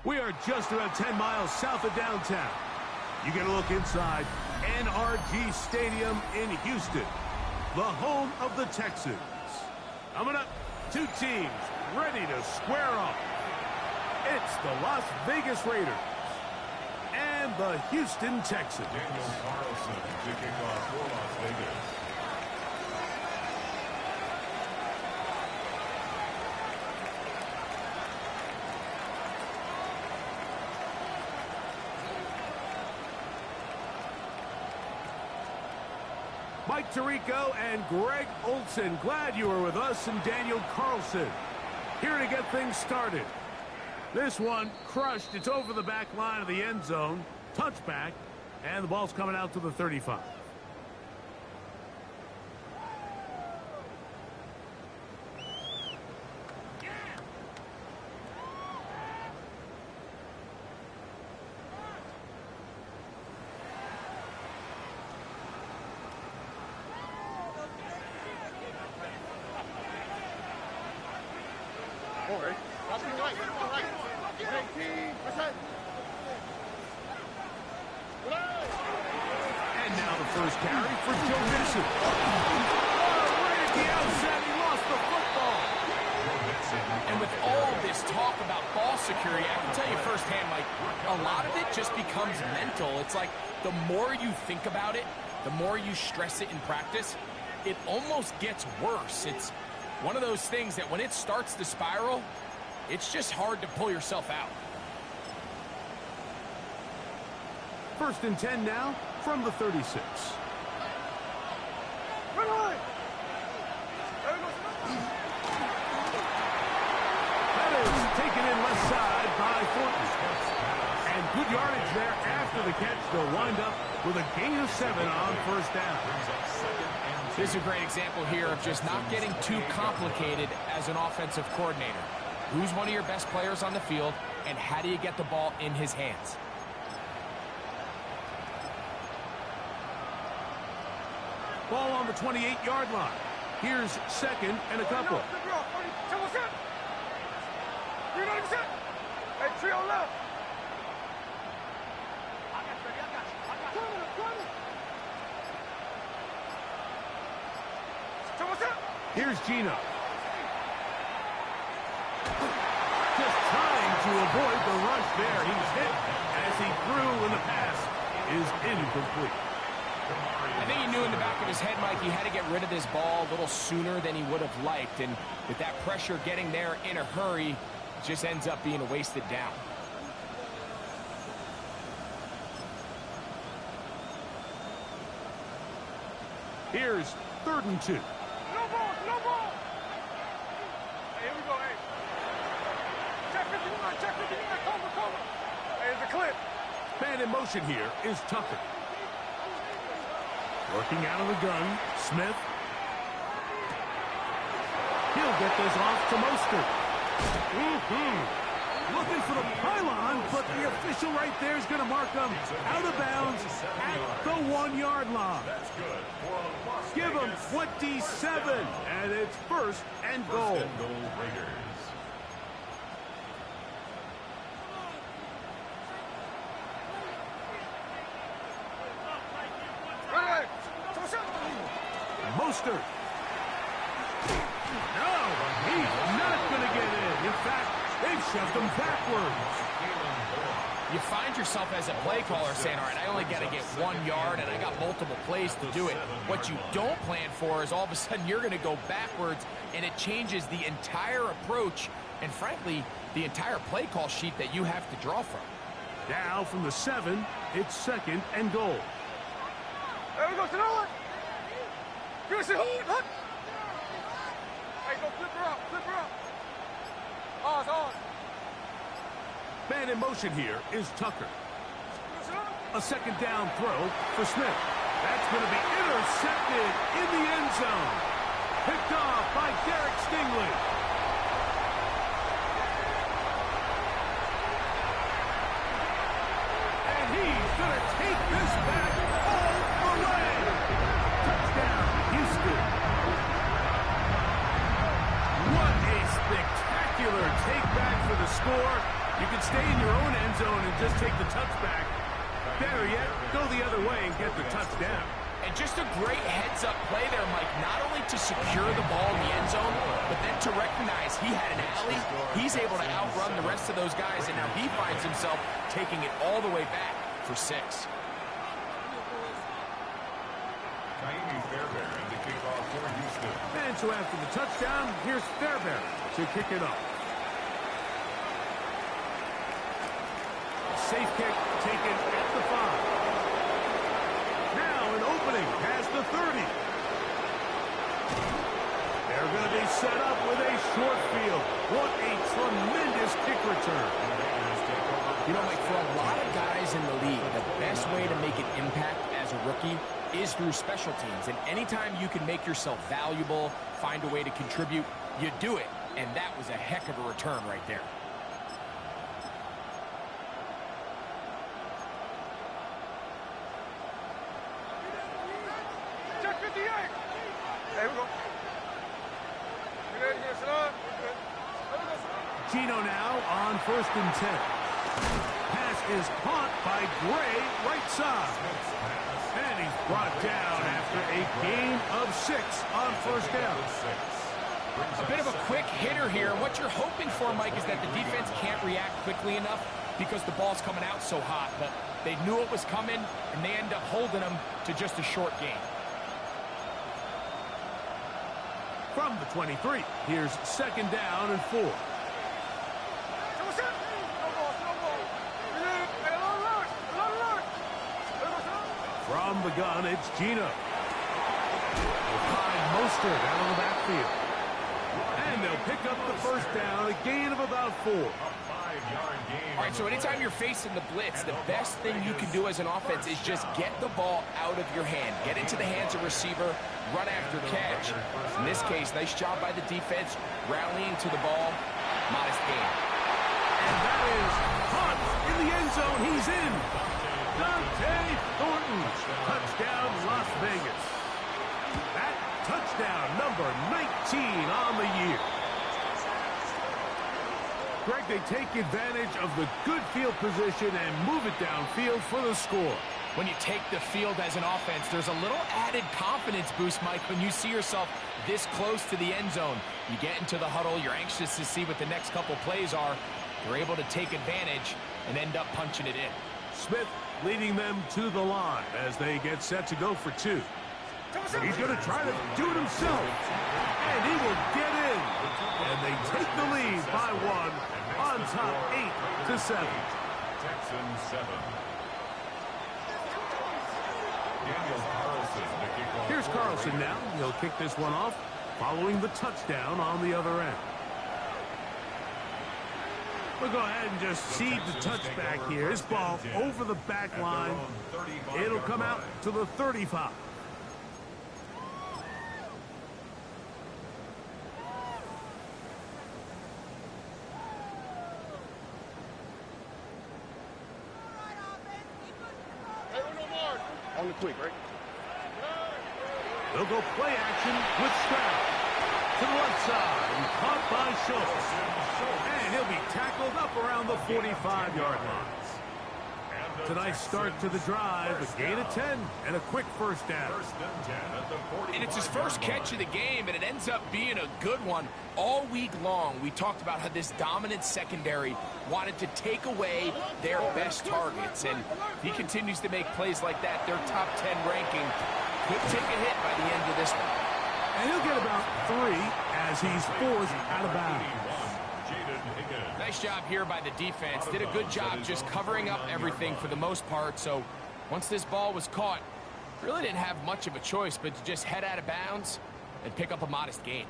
We are just about 10 miles south of downtown. You get a look inside NRG Stadium in Houston, the home of the Texans. Coming up, two teams ready to square off. It's the Las Vegas Raiders and the Houston Texans. Daniel Carlson kicking off for Las Vegas. Mike Tirico and Greg Olson, glad you were with us, and Daniel Carlson here to get things started. This one crushed. It's over the back line of the end zone. Touchback, and the ball's coming out to the 35. And now the first carry for Joe Mixon. Oh, right at the outset, he lost the football. And with all this talk about ball security, I can tell you firsthand, Mike, a lot of it just becomes mental. It's like the more you think about it, the more you stress it in practice, it almost gets worse. It's one of those things that when it starts to spiral, it's just hard to pull yourself out. First and 10 now from the 36. That is taken in left side by Thornton. And good yardage there after the catch. They'll wind up with a gain of 7 on first down. This is a great example here of just not getting too complicated as an offensive coordinator. Who's one of your best players on the field, and how do you get the ball in his hands? Ball on the 28-yard line. Here's second and a couple. Here's Gino. Just trying to avoid the rush there. He's hit as he threw, and the pass is incomplete. I think he knew in the back of his head, Mike, he had to get rid of this ball a little sooner than he would have liked. And with that pressure getting there in a hurry, it just ends up being a wasted down. Here's 3rd and 2. No ball, no ball. Hey, here we go, hey. Check 59, cover. Hey, there's a clip. Man in motion here is Tucker. Working out of the gun, Smith. He'll get this off to Mostert. Looking for the pylon, but the official right there is going to mark him out of bounds at the 1-yard line. Give him 27, and it's 1st and goal. Mostert. No, he's not going to get in. In fact, they've shoved him backwards. You find yourself as a play caller saying, all right, I only got to get 1 yard and I got multiple plays to do it. What you don't plan for is all of a sudden you're going to go backwards, and it changes the entire approach and, frankly, the entire play call sheet that you have to draw from. Now from the 7, it's 2nd and goal. There we go, to the one. Good shit, hold. Hey, go flip her up. Oh, it's on. Man in motion here is Tucker. A 2nd down throw for Smith. That's going to be intercepted in the end zone. Picked off by Derek Stingley. And he's going to take this back all the way. Touchdown, Houston. What a spectacular take back for the score. You can stay in your Better yet, go the other way and get the touchdown. And just a great heads-up play there, Mike, not only to secure the ball in the end zone, but then to recognize he had an alley. He's able to outrun the rest of those guys, and now he finds himself taking it all the way back for 6. And so after the touchdown, here's Fairbairn to kick it off. Safe kick taken at the 5. Now an opening past the 30. They're going to be set up with a short field. What a tremendous kick return. You know, Mike, for a lot of guys in the league, the best way to make an impact as a rookie is through special teams. And anytime you can make yourself valuable, find a way to contribute, you do it. And that was a heck of a return right there. Check 58. There we go. Gino now on 1st and 10. Pass is caught by Gray, right side. And he's brought down after a gain of 6 on 1st down. A bit of a quick hitter here. What you're hoping for, Mike, is that the defense can't react quickly enough because the ball's coming out so hot. But they knew it was coming, and they end up holding them to just a short gain. From the 23, here's 2nd down and 4. From the gun, it's Gino. Behind Mostert out of the backfield. And they'll pick up the 1st down, a gain of about 4. All right, so anytime you're facing the blitz, the best thing you can do as an offense is just get the ball out of your hand. Get into the hands of receiver, run after catch. In this case, nice job by the defense, rallying to the ball. Modest gain. And that is caught in the end zone. He's in. Dante Thornton. Touchdown, Las Vegas. That touchdown, number 19 on the year. Greg, they take advantage of the good field position and move it downfield for the score. When you take the field as an offense, there's a little added confidence boost, Mike, when you see yourself this close to the end zone. You get into the huddle, you're anxious to see what the next couple plays are. You're able to take advantage and end up punching it in. Smith leading them to the line as they get set to go for 2. He's going to try to do it himself. And he will get in. And they take the lead by 1 on top 8-7. Texans 7. Here's Carlson now. He'll kick this one off following the touchdown on the other end. We'll go ahead and just seed the touchback here. His ball over the back line. It'll come out to the 35. On the quick, right? They'll go play action with Stroud. To the left side, and caught by Schultz. And he'll be tackled up around the 45-yard line. It's a nice start to the drive, a gain of 10, and a quick 1st down. And it's his first catch of the game, and it ends up being a good one. All week long, we talked about how this dominant secondary wanted to take away their best targets, and he continues to make plays like that. Their top 10 ranking could take a hit by the end of this one. And he'll get about 3 as he's forced out of bounds. Nice job here by the defense. Did a good job just covering up everything for the most part. So once this ball was caught, really didn't have much of a choice but to just head out of bounds and pick up a modest gain.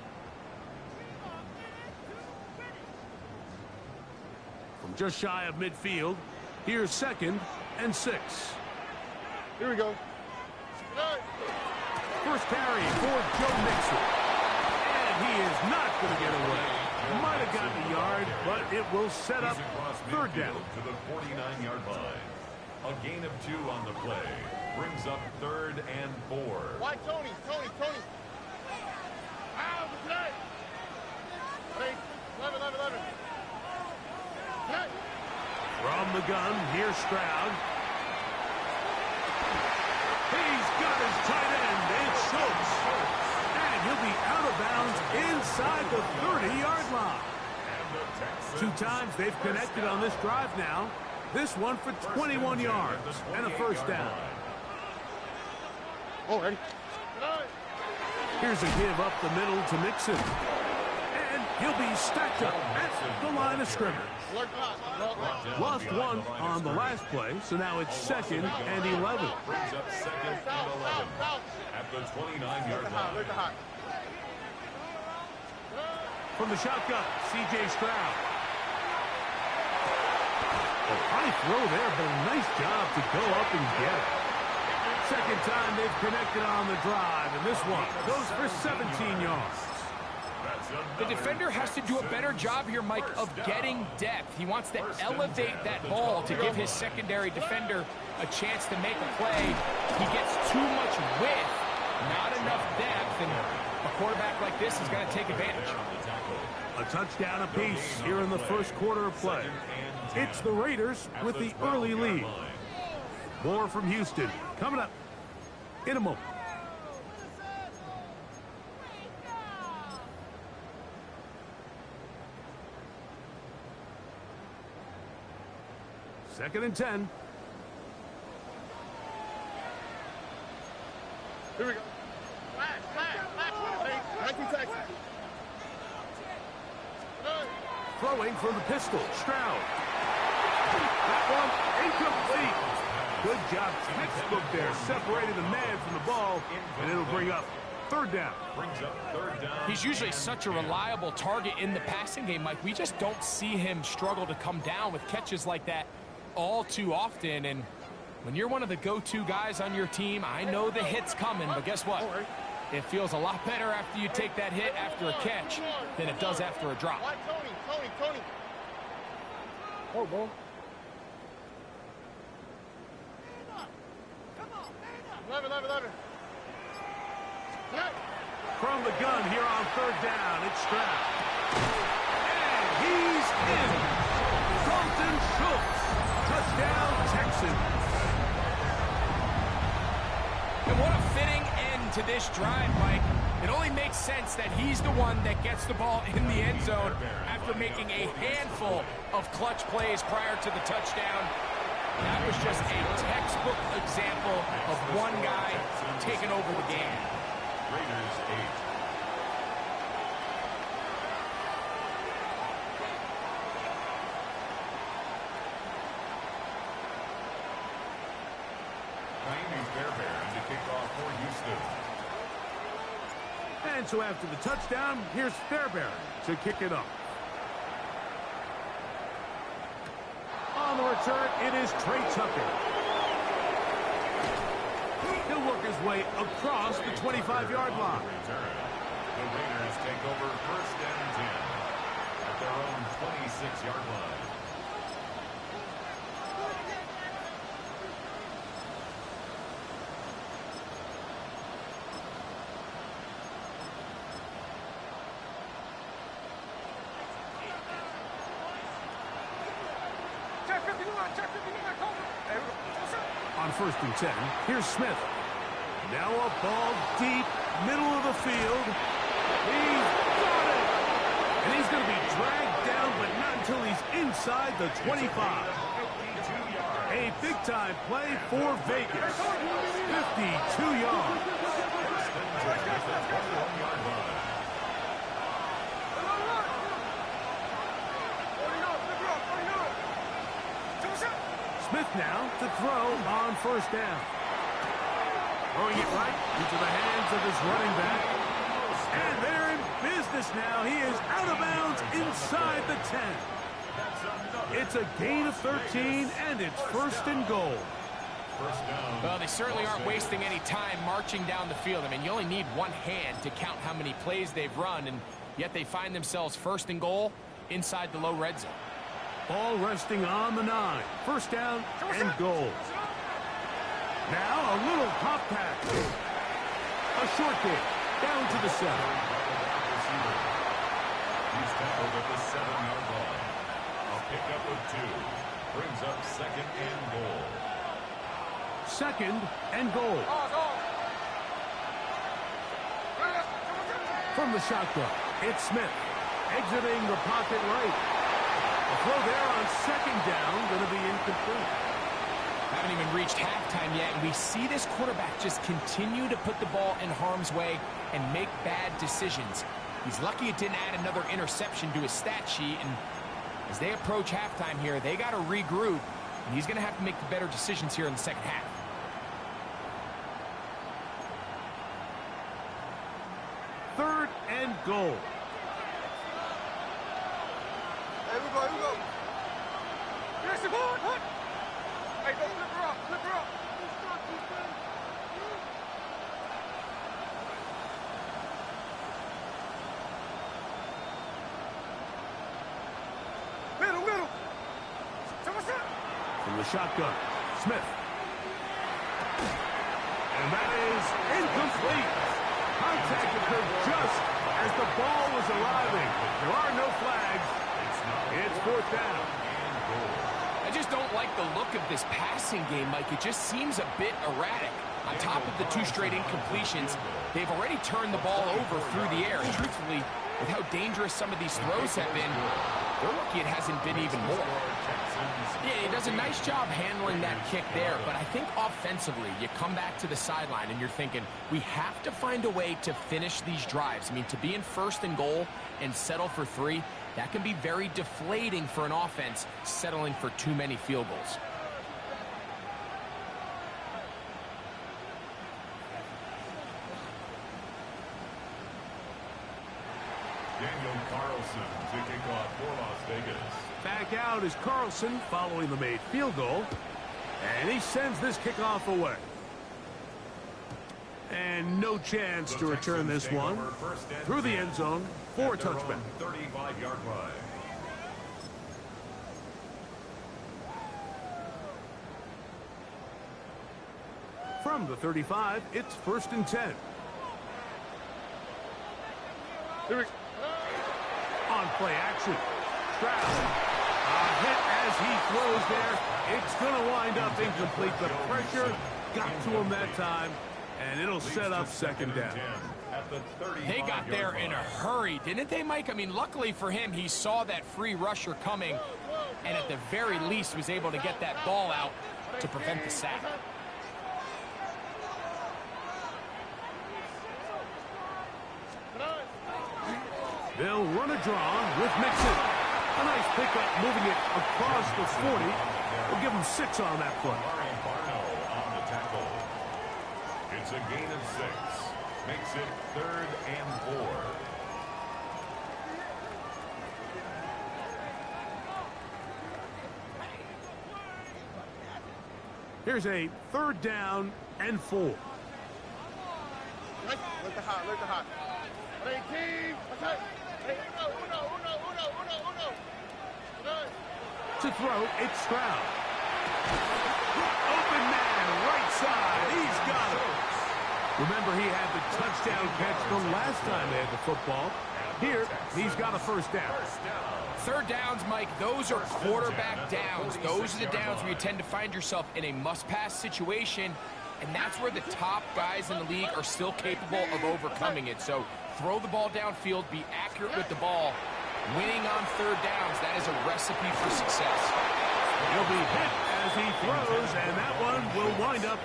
From just shy of midfield, here's 2nd and 6. Here we go. First carry for Joe Mixon. And he is not going to get away. Might have gotten a yard, but it will set up 3rd down. To the 49-yard line. A gain of 2 on the play. Brings up 3rd and 4. Why, Tony? Out of the play. Hey, 11. Hey. From the gun, here's Stroud. the 30-yard line. 2 times they've connected on this drive now. This one for 21 yards and a first down. Already. Here's a give up the middle to Mixon. And he'll be stacked up at the line of scrimmage. Lost one on the last play, so now it's 2nd and 11. Brings up 2nd and 11 at the 29-yard line. From the shotgun, C.J. Stroud. A high throw there, but a nice job to go up and get it. Second time they've connected on the drive, and this one goes for 17 yards. The defender has to do a better job here, Mike, of getting depth. He wants to elevate that ball to give his secondary defender a chance to make a play. He gets too much width, not enough depth, and a quarterback like this is going to take advantage. A touchdown apiece here in the first quarter of play. It's the Raiders with the early lead. More from Houston coming up in a moment. Second and 10. Here we go. Throwing from the pistol, Stroud. That one incomplete. Good job, textbook there. Separated the man from the ball, and it'll bring up 3rd down. He's usually such a reliable target in the passing game, Mike. We just don't see him struggle to come down with catches like that all too often. And when you're one of the go-to guys on your team, I know the hit's coming, but guess what? It feels a lot better after you take that hit after a catch than it does after a drop. Tony. Oh, boy. Love it. From the gun here on 3rd down, it's Stroud. And he's in. Dalton Schultz. Touchdown, Texans. And what a fitting end to this drive, Mike. It only makes sense that he's the one that gets the ball in the end zone after making a handful of clutch plays prior to the touchdown. That was just a textbook example of one guy taking over the game. Raiders 8. Miami Fairbairn to kick off for Houston. And so after the touchdown, here's Fairbairn to kick it up. On the return, it is Trey Tucker. He'll work his way across the 25-yard line. The Raiders take over 1st and 10 at their own 26-yard line. On 1st and 10, here's Smith. Now a ball deep, middle of the field. He's got it! And he's going to be dragged down, but not until he's inside the 25. A big-time play for Vegas. 52 yards. Smith now to throw on 1st down. Throwing it right into the hands of his running back. And they're in business now. He is out of bounds inside the 10. It's a gain of 13, and it's 1st and goal. Well, they certainly aren't wasting any time marching down the field. I mean, you only need one hand to count how many plays they've run, and yet they find themselves 1st and goal inside the low red zone. Ball resting on the 9. 1st down and goal. Now a little pop pass. A short game down to the 7. He's tackled at the 7-yard line. A pickup of 2 brings up 2nd and goal. 2nd and goal. From the shotgun, It's Smith exiting the pocket right. The throw there on second down, going to be incomplete. Haven't even reached halftime yet, and we see this quarterback just continue to put the ball in harm's way and make bad decisions. He's lucky it didn't add another interception to his stat sheet, and as they approach halftime here, they got to regroup, and he's going to have to make the better decisions here in the second half. Third and goal. Here we go, here we go. Here's the ball, hut. Hey, go flip her up, flip her up. Middle. So what's up? From the shotgun, Smith. And that is incomplete. Contact occurred just as the ball was arriving. There are no flags. It's fourth down. I just don't like the look of this passing game, Mike. It just seems a bit erratic. On top of the 2 straight incompletions, they've already turned the ball over through the air. And truthfully, with how dangerous some of these throws have been, they're lucky it hasn't been even more. Yeah, he does a nice job handling that kick there, but I think offensively, you come back to the sideline and you're thinking, we have to find a way to finish these drives. I mean, to be in first and goal and settle for 3, that can be very deflating for an offense settling for too many field goals. Daniel Carlson to kick off for Las Vegas. Back out is Carlson following the made field goal. And he sends this kickoff away. And no chance to return this one through the end zone for a touchback. 35-yard line. From the 35, it's first and 10. On play action. Stroud. Hit as he throws there. It's going to wind up incomplete. The pressure got to him that time, and it'll set up second down. They got there in a hurry, didn't they, Mike? I mean, luckily for him, he saw that free rusher coming, and at the very least was able to get that ball out to prevent the sack. They'll run a draw with Mixon. A nice pickup moving it across the 40. We'll give him 6 on that play. On the tackle. It's a gain of 6. Makes it 3rd and 4. Here's a 3rd down and 4. Look the hot. Hey, team. Okay. Hey, uno. To throw, it's Stroud. Open man, right side. He's got it. Remember, he had the touchdown catch the last time they had the football. Here, he's got a first down. 3rd downs, Mike, those are quarterback downs. Those are the downs where you tend to find yourself in a must-pass situation, and that's where the top guys in the league are still capable of overcoming it. So throw the ball downfield, be accurate with the ball. Winning on 3rd downs, that is a recipe for success. He'll be hit as he throws, and that one will wind up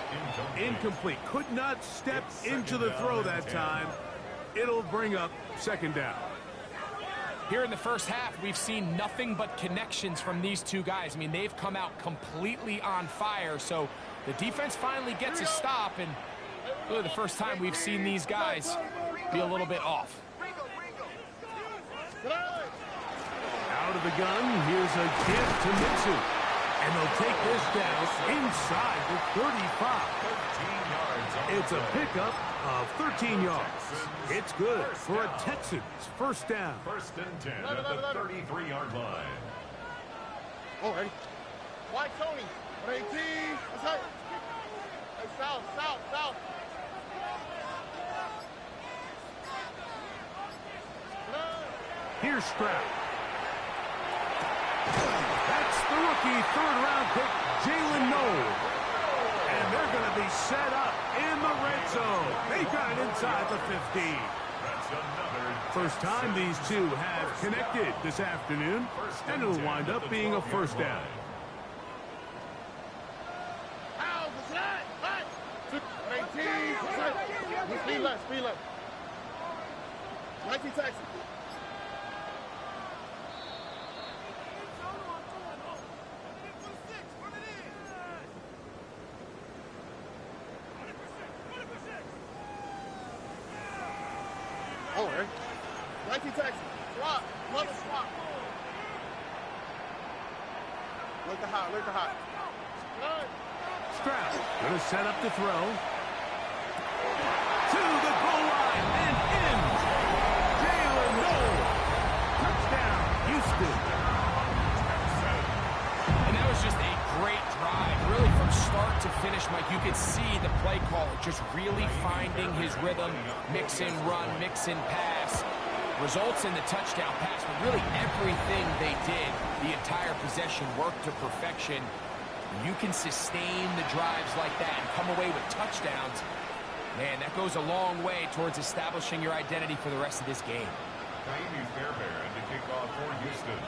incomplete. Could not step into the throw that time. It'll bring up second down. Here in the first half, we've seen nothing but connections from these two guys. I mean, they've come out completely on fire, so the defense finally gets a stop, and really the first time we've seen these guys be a little bit off. Out of the gun, here's a give to Mixon. And they'll take this down inside the 35. It's a pickup of 13 yards. It's good for a Texans first down. 1st and 10 at the 33-yard line. Oh, ready? White Tony. Ready, team. What's up? Hey, south. Here's Stroud. That's the rookie 3rd-round pick, Jalen Noel. And they're going to be set up in the red zone. They got it inside the 15. That's another first time these two have connected this afternoon, and it'll wind up being a first down. Speed left, speed left. 19 taxi. Oh, right. 19 taxi. Swap. Mother swap. Look the hot, look the hot. Stroud gonna set up to throw. To the goal line and in. Jalen Noel. Touchdown, Houston. And that was just a great drive. Really from start to finish, Mike, you could see the play caller just really finding his rhythm. Mix in run, mix in pass. Results in the touchdown pass, but really everything they did, the entire possession worked to perfection. You can sustain the drives like that and come away with touchdowns. Man, that goes a long way towards establishing your identity for the rest of this game. Taimi Fairbairn to kick off for Houston.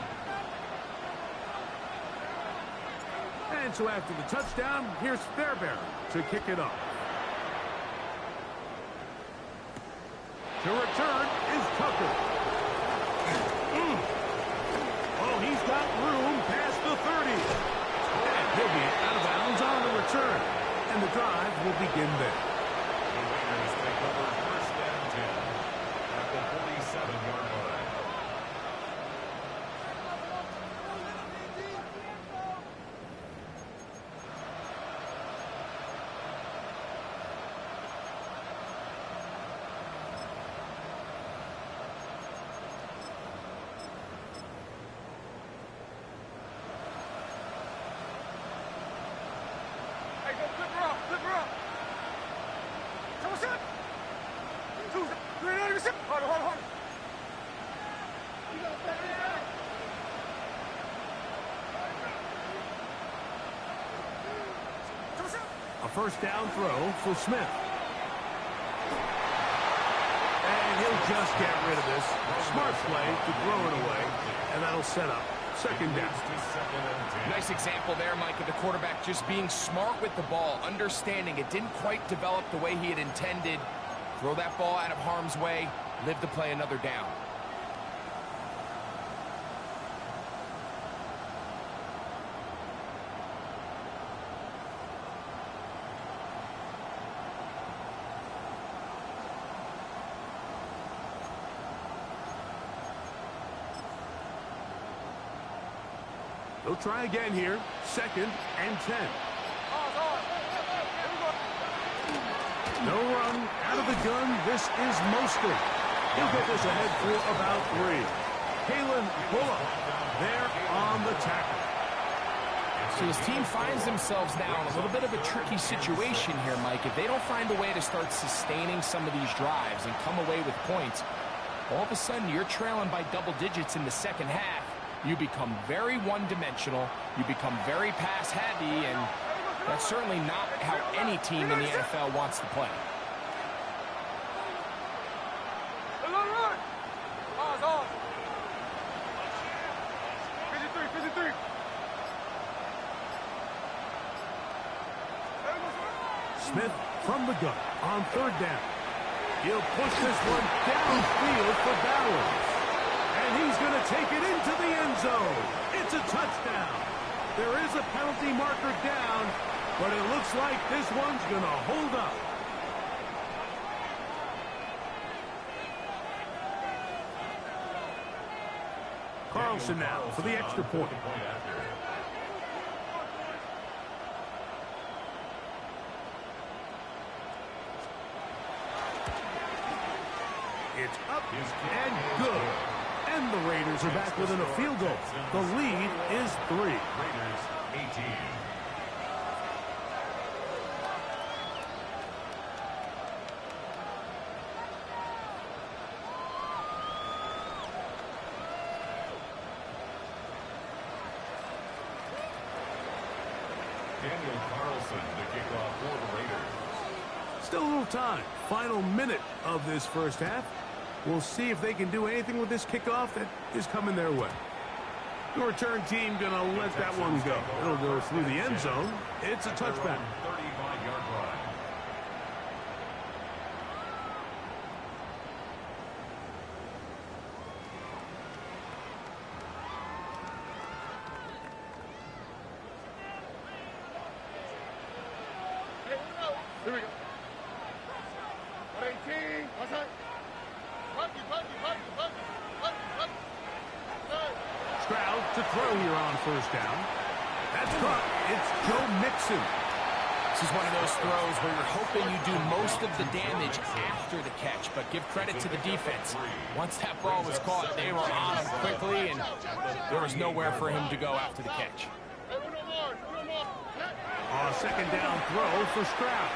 And so after the touchdown, here's Fairbairn to kick it off. To return is Tucker. Oh, he's got room past the 30. And he'll be out of bounds on the return. And the drive will begin there. The Raiders take over first and 10 at the 47-yard line. Hey, go flip her up, flip her up. Come on, shot. Two, three, hold on, hold on. A first down throw for Smith. And he'll just get rid of this. Smart play to throw it away. And that'll set up second down. Nice example there, Mike, of the quarterback just being smart with the ball, understanding it didn't quite develop the way he had intended. Throw that ball out of harm's way, live to play another down. They'll try again here. Second and 10. No run out of the gun. This is Mostert. He'll get this ahead for about 3. Kalen Bullock there on the tackle. So his team finds themselves now in a little bit of a tricky situation here, Mike. If they don't find a way to start sustaining some of these drives and come away with points, all of a sudden you're trailing by double digits in the second half. You become very one-dimensional, you become very pass-heavy, and that's certainly not how any team in the NFL wants to play. Smith from the gun on third down. He'll push this one downfield for Bowers. And he's going to take it into the end zone. It's a touchdown. There is a penalty marker down, but it looks like this one's going to hold up. Carlson now for the extra point. It's up and good. And the Raiders are back within a field goal. The lead is 3. Raiders 18. Daniel Carlson to kick off for the Raiders. Still a little time. Final minute of this first half. We'll see if they can do anything with this kickoff that is coming their way. The return team going to let that one go. It'll go through the end zone. It's a touchback. 35-yard line. Here we go. 18. What's that? Stroud to throw here on first down. That's caught. It's Joe Mixon. This is one of those throws where you're hoping you do most of the damage after the catch, but give credit to the defense. Once that ball was caught, they were on him quickly, and there was nowhere for him to go after the catch. Second down throw for Stroud.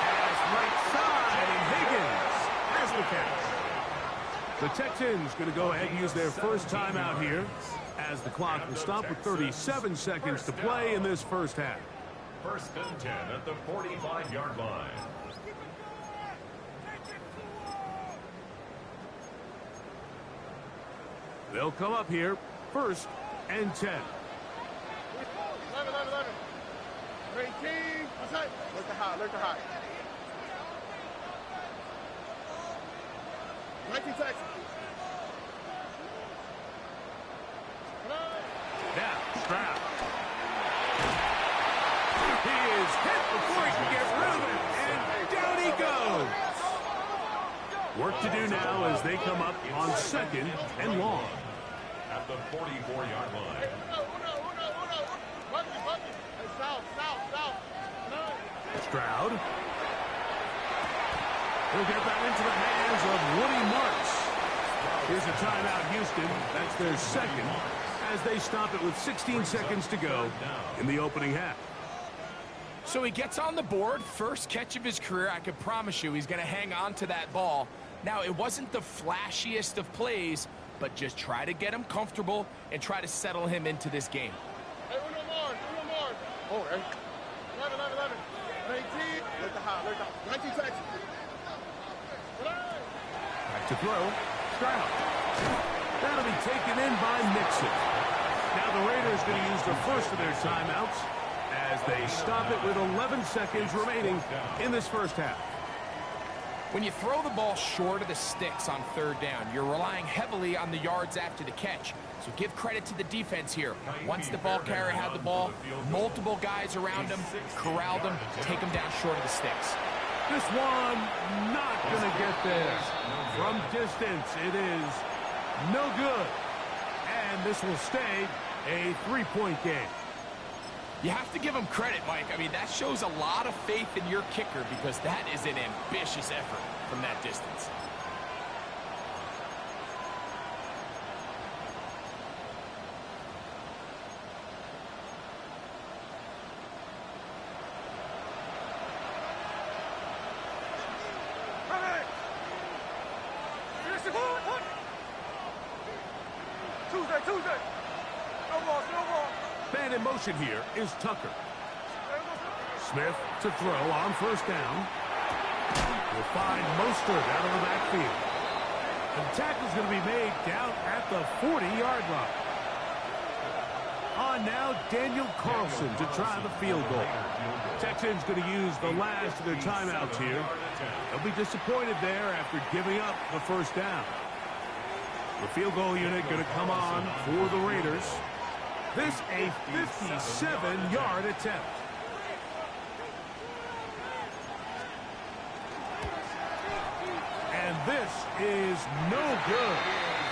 Pass right side, and Higgins has the catch. The Texans going to go ahead and use their first timeout here, as the clock will stop with 37 seconds to play in this first half. First and 10 at the 45-yard line. They'll come up here, first and 10. 11. 18. What's that? Look to high. 19 Texans. Now, Stroud. He is hit before he can get rid of it, and down he goes. Work to do now as they come up on second and long. At the 44-yard line. Stroud. He'll get that into the hands of Woody Marks. Here's a timeout, Houston. That's their second, as they stop it with 16 seconds to go in the opening half. So he gets on the board, first catch of his career. I can promise you he's going to hang on to that ball. Now, it wasn't the flashiest of plays, but just try to get him comfortable and try to settle him into this game. Hey, uno more. Oh, 11. 18. Look to high. 19 Texans. Back to throw. Stroud. That'll be taken in by Mixon. Now the Raiders going to use the first of their timeouts as they stop it with 11 seconds remaining in this first half. When you throw the ball short of the sticks on third down, you're relying heavily on the yards after the catch. So give credit to the defense here. Once the ball carrier had the ball, multiple guys around him, corralled him, take him down short of the sticks. This one not going to get there. From distance, it is no good. And this will stay a three-point game. You have to give him credit, Mike. I mean, that shows a lot of faith in your kicker because that is an ambitious effort from that distance. Tuesday. No ball. Man in motion here is Tucker. Smith to throw on first down. Will find Mostert out of the backfield. The tackle's going to be made down at the 40-yard line. On now, Daniel Carlson to try the field goal. Texans going to use the last of their timeouts here. They'll be disappointed there after giving up the first down. The field goal unit going to come on for the Raiders. This a 57-yard attempt. And this is no good.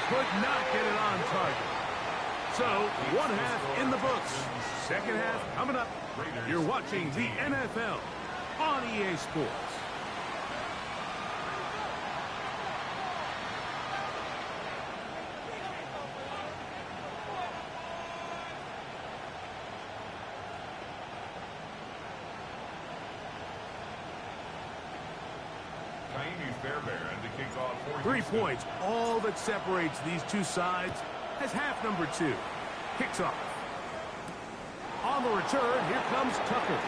Could not get it on target. So, one half in the books. Second half coming up. You're watching the NFL on EA Sports. Fairbairn to kick off for 3 points, all that separates these two sides as half number 2 kicks off. On the return, here comes Tucker.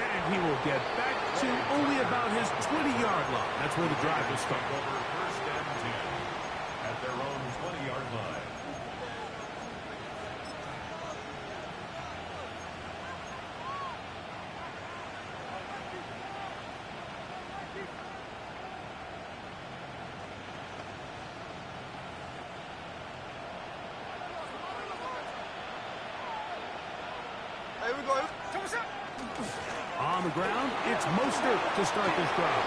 And he will get back to only about his 20-yard line. That's where the drive will start. Over first and 10 at their own 20-yard line. Here we go. On the ground, it's Mostert to start this drive.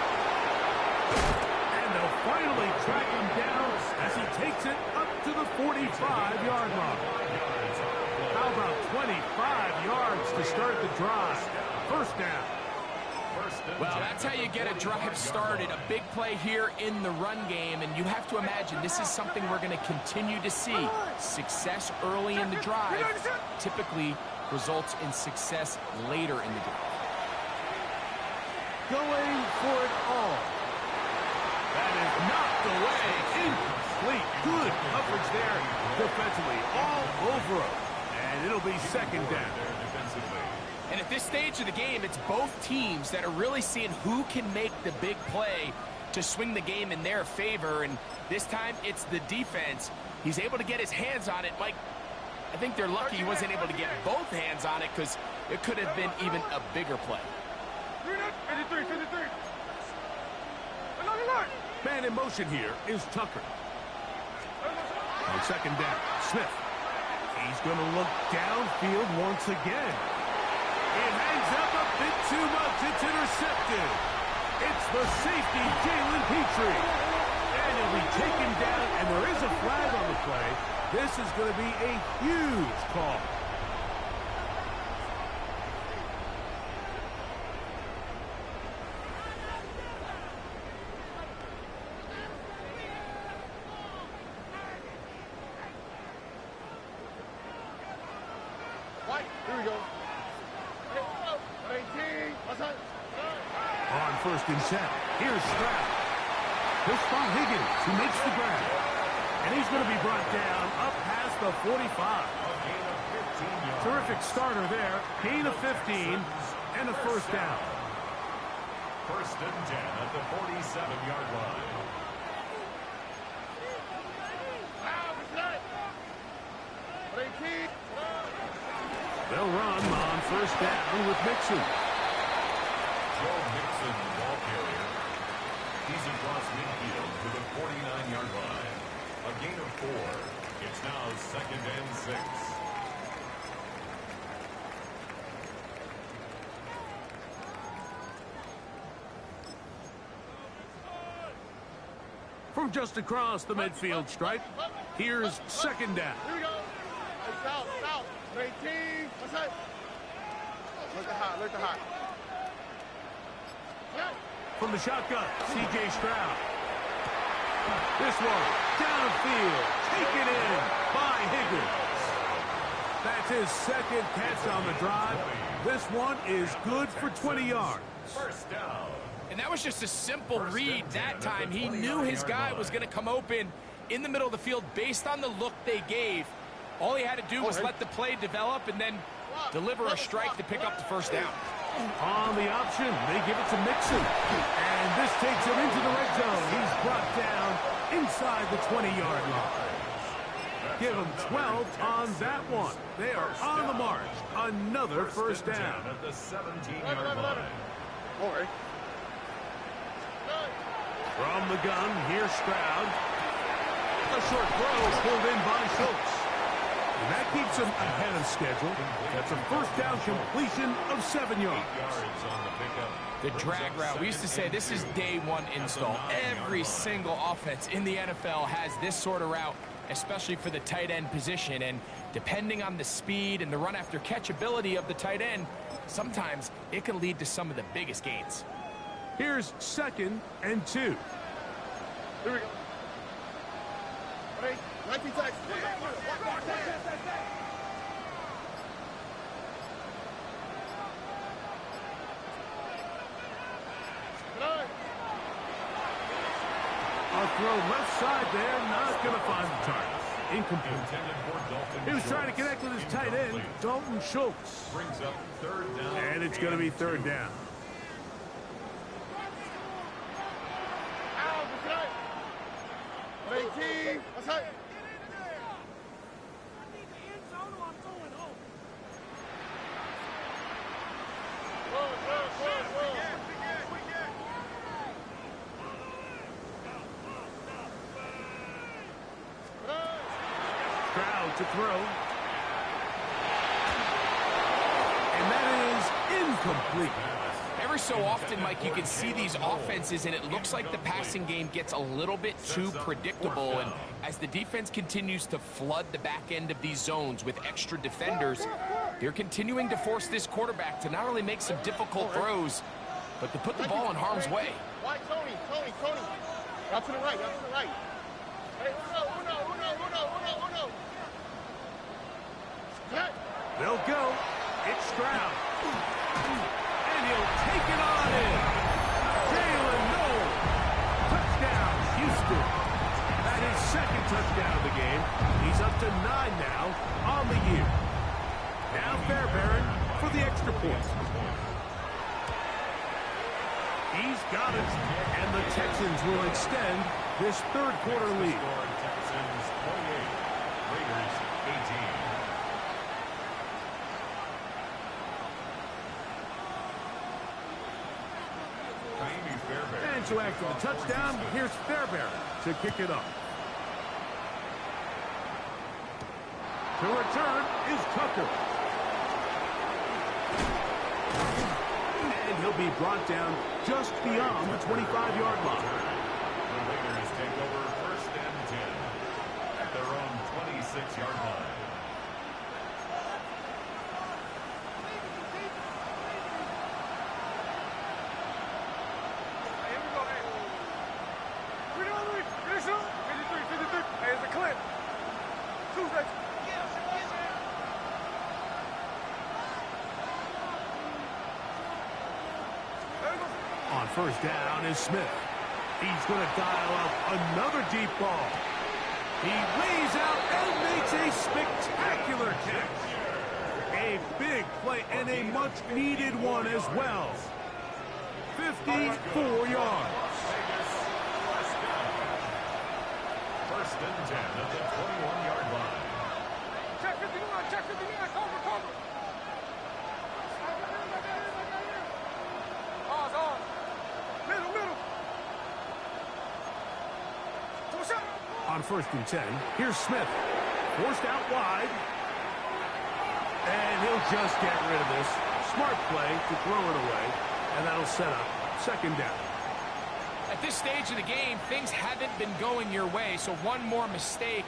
And they'll finally track him down as he takes it up to the 45-yard line. How about 25 yards to start the drive? First down. Well, that's how you get a drive started. A big play here in the run game, and you have to imagine this is something we're going to continue to see. Success early in the drive typically results in success later in the drive. Going for it all. That is knocked away. Incomplete. Good coverage there defensively. All over him. And it'll be second down. And at this stage of the game, it's both teams that are really seeing who can make the big play to swing the game in their favor. And this time, it's the defense. He's able to get his hands on it. Mike, I think they're lucky he wasn't able to get both hands on it because it could have been even a bigger play. 53, 53. Man in motion here is Tucker. On second down, Smith. He's going to look downfield once again. It hangs up a bit too much. It's intercepted. It's the safety, Jalen Petrie. And he'll be taken down, and there is a flag on the play. This is going to be a huge call. Here we go. 18. On first and 10, here's Stroud. He'll spot Higgins, who makes the grab. And he's going to be brought down up past the 45. Terrific starter there. Gain of 15 and a first down. First and 10 at the 47-yard line. They'll run on first down with Mixon. Joe Mixon, ball carrier. He's across midfield to the 49-yard line. A gain of 4. It's now second and 6. From just across the midfield stripe, here's second down. Here we go. South, south. 18. What's that? Look at hot, look at hot. From the shotgun, C.J. Stroud. This one, downfield, taken in by Higgins. That's his second catch on the drive. This one is good for 20 yards. First down. And that was just a simple read that time. He knew his guy was going to come open in the middle of the field based on the look they gave. All he had to do was let the play develop and then deliver a strike to pick up the first down. On the option, they give it to Mixon. And this takes him into the red zone. He's brought down inside the 20-yard line. Give him 12 on that one. They are on the march. Another first down. At the 17-yard line. All right. From the gun, here's Stroud. A short throw pulled in by Schultz. And that keeps him ahead of schedule. That's a first down completion of 7 yards. The drag route. We used to say this is day one install. Every single offense in the NFL has this sort of route, especially for the tight end position. And depending on the speed and the run after catch ability of the tight end, sometimes it can lead to some of the biggest gains. Here's second and 2. Here we go. Ready? 19 seconds. A throw left side there, not going to find the target. Incomplete. He was trying to connect with his tight end, Dalton Schultz. Brings up third down. And it's going to be third down. That's right. Crowd to throw. And that is incomplete. Every so often, Mike, you can see these offenses, and it looks like the passing game gets a little bit too predictable. And as the defense continues to flood the back end of these zones with extra defenders, they're continuing to force this quarterback to not only make some difficult throws, but to put the ball in harm's way. Right, Tony. Out to the right, Hey, Uno. They'll go. It's Stroud. And he'll take it on in. Jalen Noel. Touchdown, Houston. That is second touchdown of the game. He's up to 9 now on the year. Now Fairbairn for the extra point. He's got it. And the Texans will extend this third quarter lead. Texans 28, Raiders 18. And so after the touchdown, here's Fairbairn to kick it off. To return is Tucker. And he'll be brought down just beyond the 25-yard line. The Raiders take over first and 10 at their own 26-yard line. On first down is Smith. He's going to dial up another deep ball. He lays out and makes a spectacular catch. A big play and a much-needed one as well. 54 yards. First and 10 at the 21-yard line. Check 59, cover. Pause. Middle. On first and 10, here's Smith. Forced out wide. And he'll just get rid of this. Smart play to throw it away. And that'll set up second down. At this stage of the game, things haven't been going your way, so one more mistake,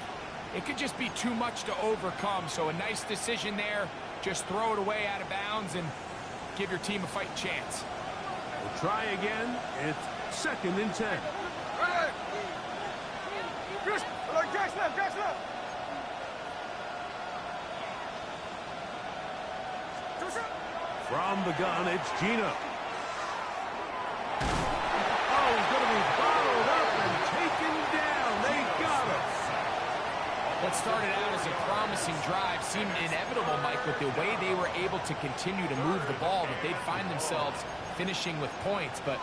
it could just be too much to overcome. So a nice decision there. Just throw it away out of bounds and give your team a fighting chance. We'll try again. It's second and 10. Jack's left. From the gun, it's Gino. Oh, he's going to be followed up and taken down. They got him. What started out as a promising drive seemed inevitable, Mike, with the way they were able to continue to move the ball, that they'd find themselves finishing with points. But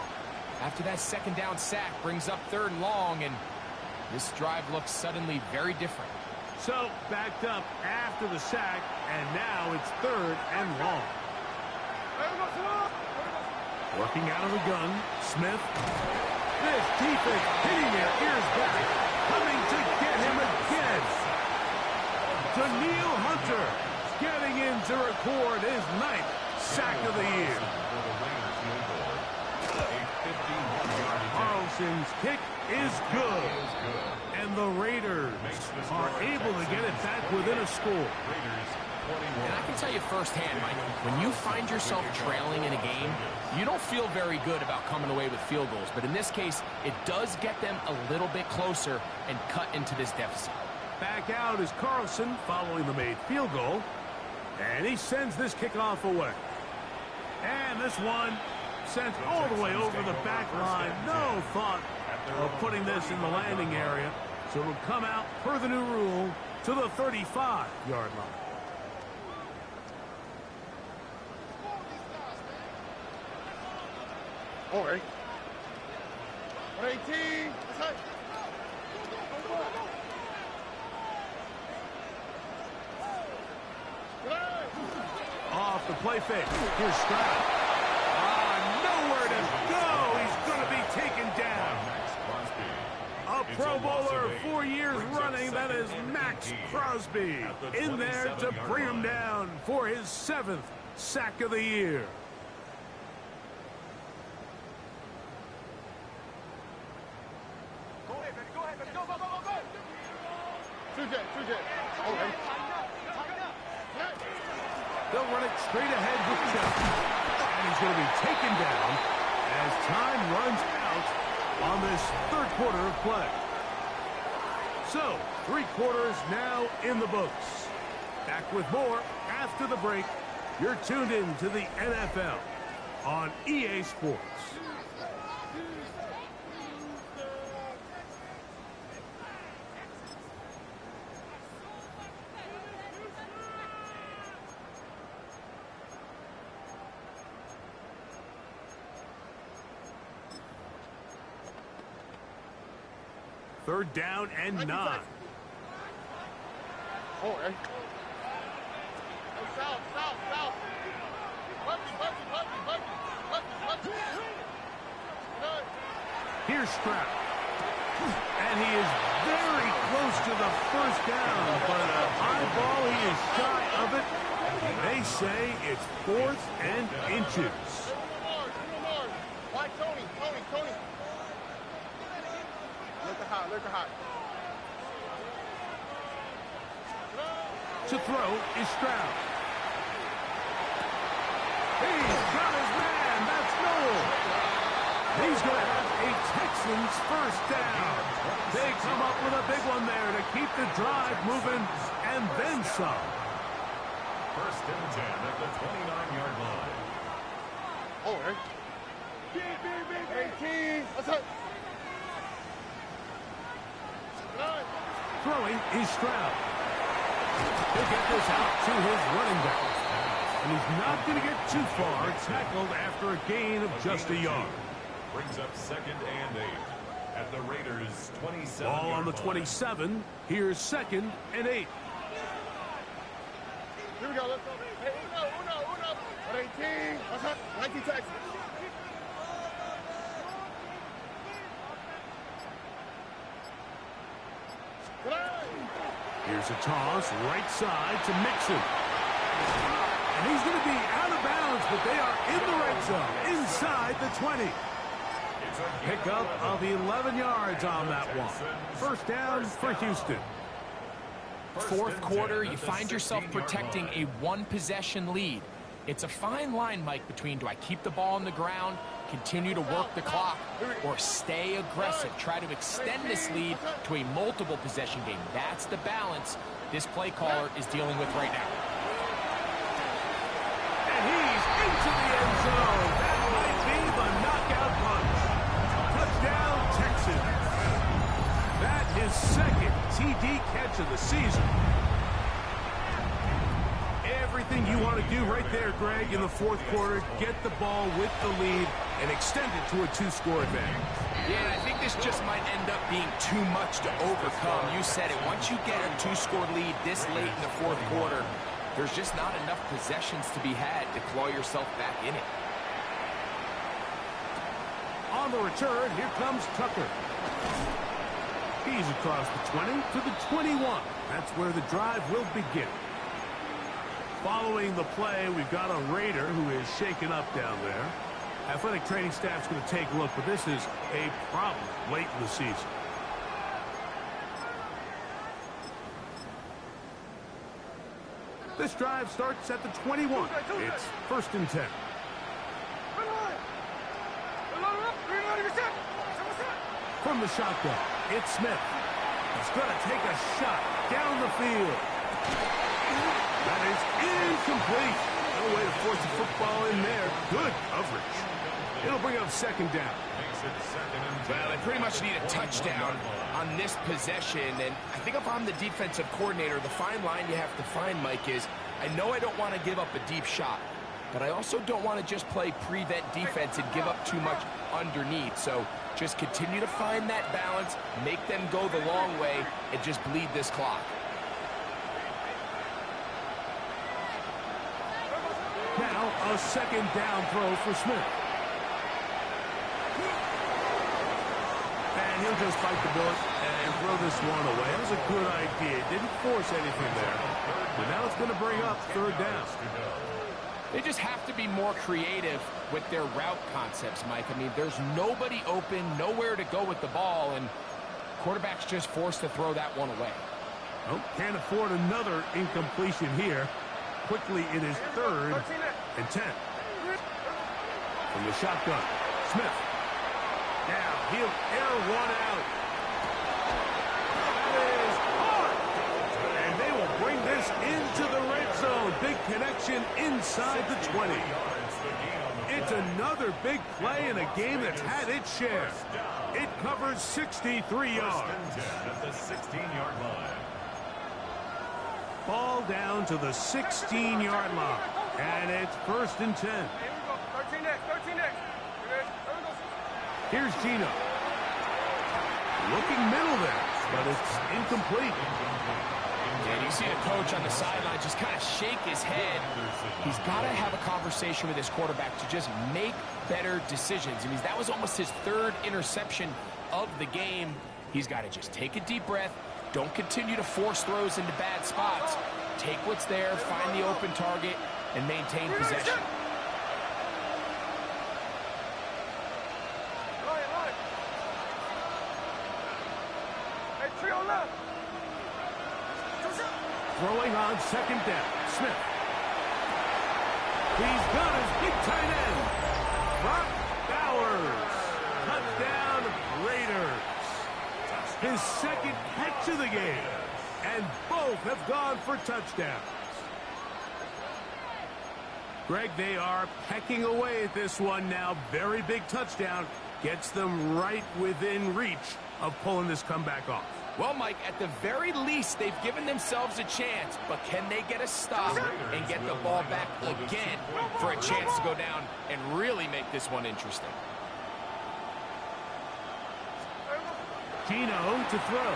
after that second down sack brings up third and long, and this drive looks suddenly very different. So, backed up after the sack, and now it's third and long. Working out of the gun, Smith. This defense hitting their ears back, coming to get him again. Daniil Hunter getting in to record his 9th sack of the year. Carlson's kick is good. And the Raiders are able to get it back within a score. And I can tell you firsthand, Mike, when you find yourself trailing in a game, you don't feel very good about coming away with field goals. But in this case, it does get them a little bit closer and cut into this deficit. Back out is Carlson following the made field goal. And he sends this kickoff away. And this one sent all the way over the back line. No thought of putting this in the landing area. So it'll come out, per the new rule, to the 35-yard line. All right. 118. The play fake. Here's Stroud. Nowhere to go. He's going to be taken down. A Pro Bowler 4 years running. That is Max Crosby in there to bring him down for his 7th sack of the year. Go ahead, baby. Go ahead, baby. Go, go, go, go, go. 2J. Okay. They'll run it straight ahead with Chuck. And he's going to be taken down as time runs out on this third quarter of play. So, 3 quarters now in the books. Back with more after the break. You're tuned in to the NFL on EA Sports. Third down and 9. Oh, hey. South. Here's Stroud. And he is very close to the first down, but a high ball, he is shy of it. They say it's 4th and inches. Why, Tony. Look high. To throw is Stroud. He's got his man. That's Noel. He's going to have a Texans first down. They come up with a big one there to keep the drive moving and then some. First and 10 at the 29-yard line. Oh, hey. 18. What's up? Throwing is Stroud. He'll get this out to his running back. And he's not going to get too far, tackled after a gain of just a yard. Brings up 2nd and 8 at the Raiders' 27. Ball on the 27. Here's 2nd and 8. Here we go. Let's go. Hey, Uno. 18. What's up? 19 Texas. Here's a toss, right side to Mixon. And he's going to be out of bounds, but they are in the red zone, inside the 20. Pickup of 11 yards on that one. First down for Houston. Fourth quarter, you find yourself protecting a 1-possession lead. It's a fine line, Mike, between do I keep the ball on the ground, continue to work the clock, or stay aggressive, try to extend this lead to a multiple possession game. That's the balance this play caller is dealing with right now. And he's into the end zone. That might be the knockout punch. Touchdown, Texans. That is 2nd TD catch of the season. Everything you want to do right there, Greg, in the fourth quarter, get the ball with the lead and extend it to a 2-score advantage. Yeah, I think this just might end up being too much to overcome. You said it. Once you get a 2-score lead this late in the fourth quarter, there's just not enough possessions to be had to claw yourself back in it. On the return, here comes Tucker. He's across the 20 to the 21. That's where the drive will begin. Following the play, we've got a Raider who is shaken up down there. Athletic training staff's going to take a look, but this is a problem late in the season. This drive starts at the 21. It's 1st and 10. From the shotgun, it's Smith. He's going to take a shot down the field. That is incomplete. No way to force the football in there. Good coverage. It'll bring up 2nd down. Well, they pretty much need a touchdown on this possession, and I think if I'm the defensive coordinator, the fine line you have to find, Mike, is I know I don't want to give up a deep shot, but I also don't want to just play prevent defense and give up too much underneath. So just continue to find that balance, make them go the long way, and just bleed this clock. Now a second down throw for Smith. And he'll just bite the bullet and throw this one away. That was a good idea. Didn't force anything there. But now it's going to bring up third down. They just have to be more creative with their route concepts, Mike. I mean, there's nobody open, nowhere to go with the ball, and quarterback's just forced to throw that one away. Oh, can't afford another incompletion here. Quickly, it is 3rd and 10. From the shotgun, Smith. Now, he'll air one out. That is hard. And they will bring this into the red zone. Big connection inside the 20. It's another big play in a game that's had its share. It covers 63 yards. At the 16-yard line. Ball down to the 16-yard line. And it's 1st and 10. Here we go. 13 next. 13 next. Here's Gino. Looking middle there, but it's incomplete. And you see the coach on the sideline just kind of shake his head. He's got to have a conversation with his quarterback to just make better decisions. I mean, that was almost his 3rd interception of the game. He's got to just take a deep breath. Don't continue to force throws into bad spots. Take what's there, find the open target, and maintain possession. Throwing on 2nd down, Smith. He's got his big tight end, Brock Bowers. Touchdown, Raiders. His 2nd catch of the game, and both have gone for touchdowns. Greg, they are pecking away at this one now. Very big touchdown. Gets them right within reach of pulling this comeback off. Well, Mike, at the very least, they've given themselves a chance, but can they get a stop and get the ball back again for a chance to go down and really make this one interesting? Gino to throw.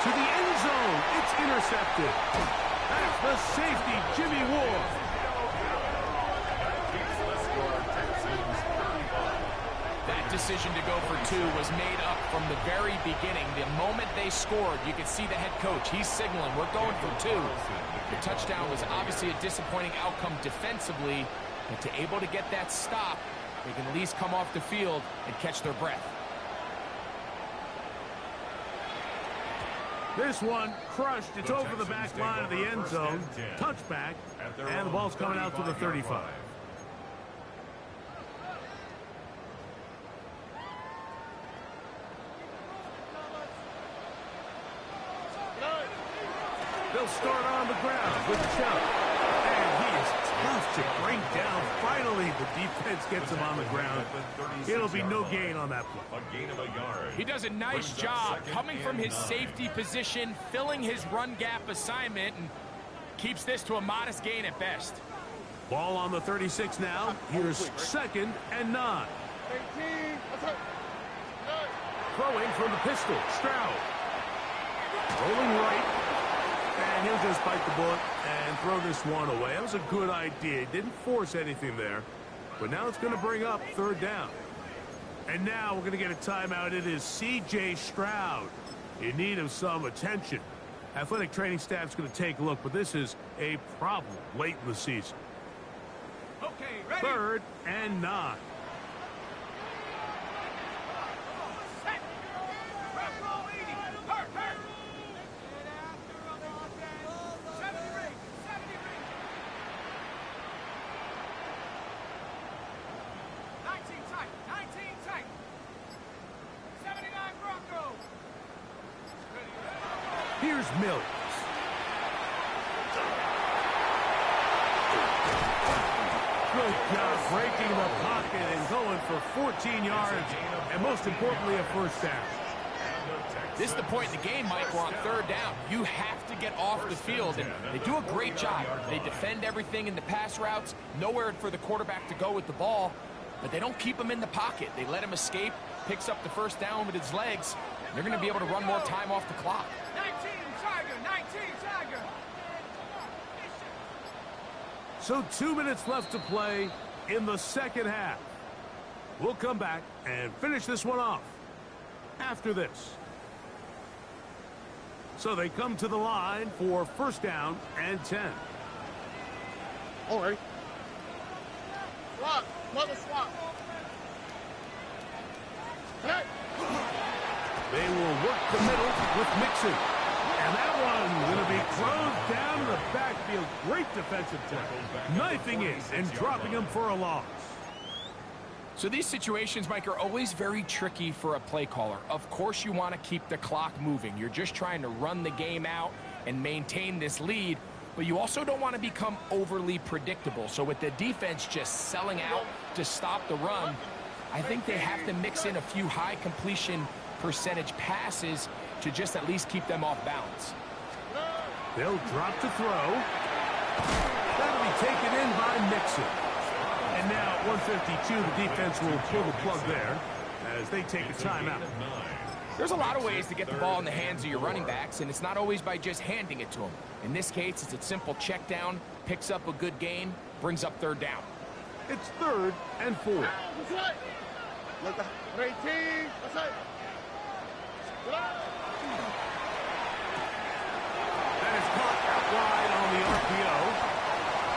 To the end zone. It's intercepted. That's the safety, Jimmy Ward. That decision to go for 2 was made up from the very beginning. The moment they scored, you could see the head coach. He's signaling, we're going for 2. The touchdown was obviously a disappointing outcome defensively, but to able to get that stop, they can at least come off the field and catch their breath. This one crushed. It's over the back line of the end zone. Touchback, and the ball's coming out to the 35. They'll start on the ground with Chubb. And he is tough to bring down. Finally, the defense gets him on the ground. It'll be no gain on that play. A gain of a yard. He does a nice job coming from his safety position, filling his run gap assignment, and keeps this to a modest gain at best. Ball on the 36 now. Here's 2nd and 9. Throwing from the pistol, Stroud. Rolling right. And he'll just bite the bullet and throw this one away. That was a good idea. Didn't force anything there. But now it's going to bring up 3rd down. And now we're going to get a timeout. It is C.J. Stroud in need of some attention. Athletic training staff's going to take a look, but this is a problem late in the season. Okay, ready? 3rd and 9. Here's Mills. Good job breaking the pocket and going for 14 yards, and most importantly, a 1st down. This is the point in the game, Mike, where on 3rd down, you have to get off the field, and they do a great job. They defend everything in the pass routes, nowhere for the quarterback to go with the ball, but they don't keep him in the pocket. They let him escape, picks up the 1st down with his legs. They're going to be able to run more time off the clock. 19 Tiger, 19 Tiger. So 2 minutes left to play in the second half. We'll come back and finish this one off after this. So they come to the line for first down and 10. All right. Swap. Mother swap. Hey. They will work the middle with Mixon. And that one going to be closed down in the backfield. Great defensive play. Knifing it and dropping him for a loss. So these situations, Mike, are always very tricky for a play caller. Of course you want to keep the clock moving. You're just trying to run the game out and maintain this lead, but you also don't want to become overly predictable. So with the defense just selling out to stop the run, I think they have to mix in a few high completion percentage passes to just at least keep them off balance. They'll drop to throw. That'll be taken in by Mixon. And now at 152, the defense will pull the plug there as they take a timeout. There's a lot of ways to get the ball in the hands of your running backs, and it's not always by just handing it to them. In this case, it's a simple check down, picks up a good gain, brings up third down. It's 3rd and 4. That's right. 18. That's right. That is caught out wide on the RPO.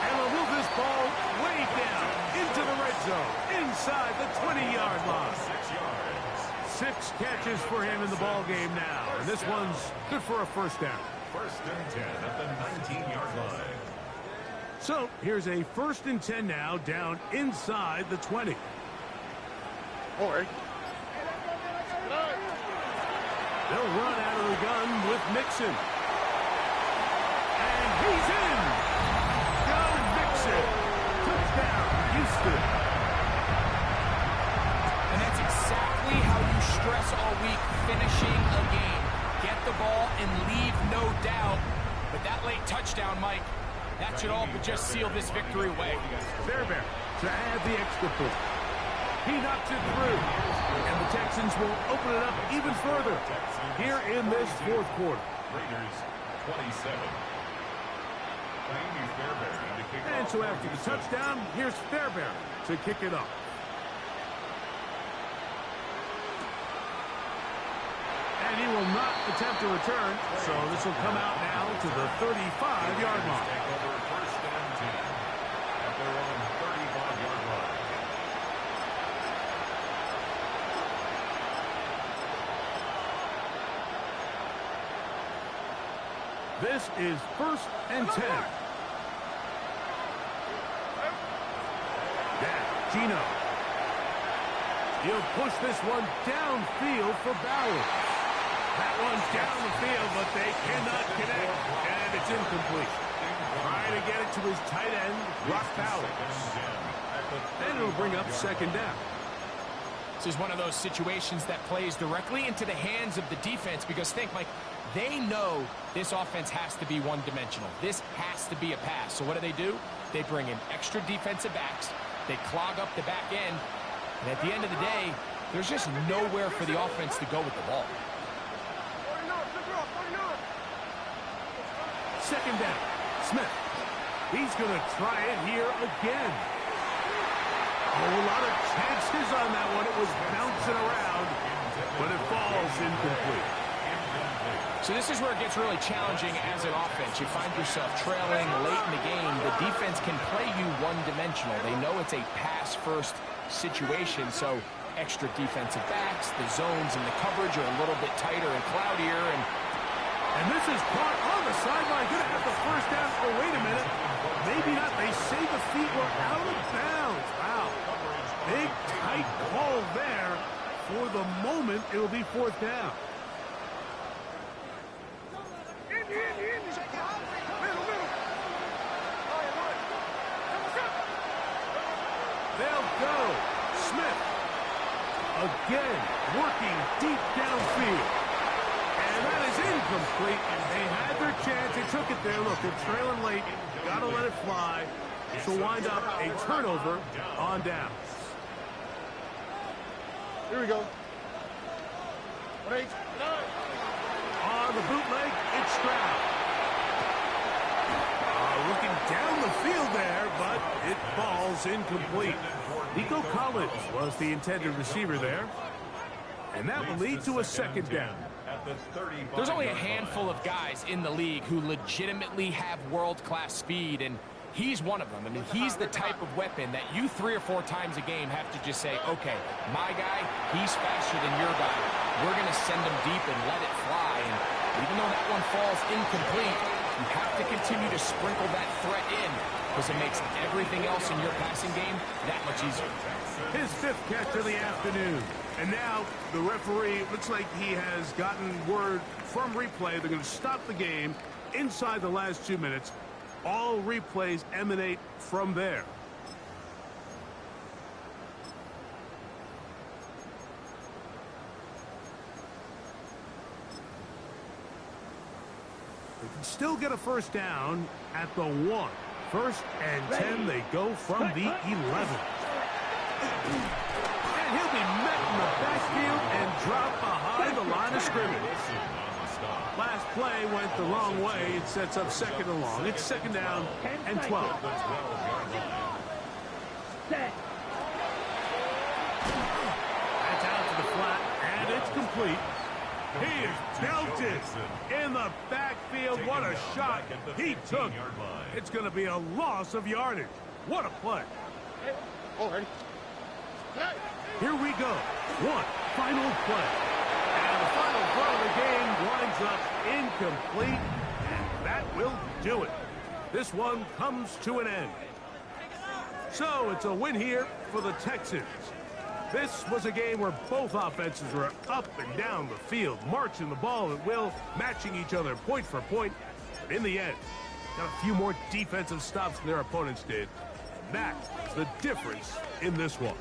And they'll move this ball way down into the red zone, inside the 20-yard line. 6 yards. 6 catches for him in the ball game now. And this one's good for a first down. First and 10 at the 19-yard line. So here's a 1st and 10 now, down inside the 20. All right. They'll run out of the gun with Mixon. And he's in. Go Mixon. Touchdown, Houston. And that's exactly how you stress all week, finishing a game. Get the ball and leave no doubt. But that late touchdown, Mike, that should all but just seal this victory away. Fairbairn to add the extra point. He knocks it through. And the Texans will open it up even further here in this 4th quarter. Raiders 27. And so after the touchdown, here's Fairbairn to kick it off. And he will not attempt a return, so this will come out now to the 35-yard line. Take over first and 10 at their own 35-yard line. This is 1st and 10. Yeah, Gino. He'll push this one downfield for Bowers. That one's down the field, but they cannot connect, and it's incomplete. Trying to get it to his tight end, Brock Bowers. And it'll bring up 2nd down. This is one of those situations that plays directly into the hands of the defense because think, Mike, they know this offense has to be one-dimensional. This has to be a pass. So what do? They bring in extra defensive backs. They clog up the back end. And at the end of the day, there's just nowhere for the offense to go with the ball. 2nd down. Smith. He's going to try it here again. A lot of chances on that one. It was bouncing around, but it falls incomplete. So this is where it gets really challenging as an offense. You find yourself trailing late in the game. The defense can play you one-dimensional. They know it's a pass-first situation, so extra defensive backs, the zones and the coverage are a little bit tighter and cloudier. And this is caught on the sideline. Going to have the first down. Oh, wait a minute. Maybe not. They say the feet were out of bounds. Wow. Big, tight call there. For the moment, it'll be 4th down. They'll go. Smith. Again, working deep downfield. And that is incomplete. They had their chance. They took it there. Look, they're trailing late. Got to let it fly. This will wind up a turnover on downs. Here we go. On the bootleg, it's Stroud. Looking down the field there, but is incomplete. Nico Collins was the intended receiver there. And that will lead to a second down. There's only a handful of guys in the league who legitimately have world-class speed, and he's one of them. I mean, he's the type of weapon that you 3 or 4 times a game have to just say, okay, my guy, he's faster than your guy. We're going to send him deep and let it fly. And even though that one falls incomplete, you have to continue to sprinkle that threat in because it makes everything else in your passing game that much easier. His 5th catch of the afternoon. And now the referee, looks like he has gotten word from replay. They're going to stop the game inside the last 2 minutes. All replays emanate from there. They can still get a first down at the 1. 1st and 10, they go from the 11. And he'll be met in the backfield and dropped behind the line of scrimmage. Last play went the wrong way. It sets up 2nd and long. It's 2nd down and 12. That's out to the flat, and it's complete. He is belted in the backfield. What a shot he took. It's going to be a loss of yardage. What a play. Already. Here we go. One final play. And the final throw of the game winds up incomplete. And that will do it. This one comes to an end. So it's a win here for the Texans. This was a game where both offenses were up and down the field, marching the ball at will, matching each other point for point. But in the end, got a few more defensive stops than their opponents did. And that's the difference in this one.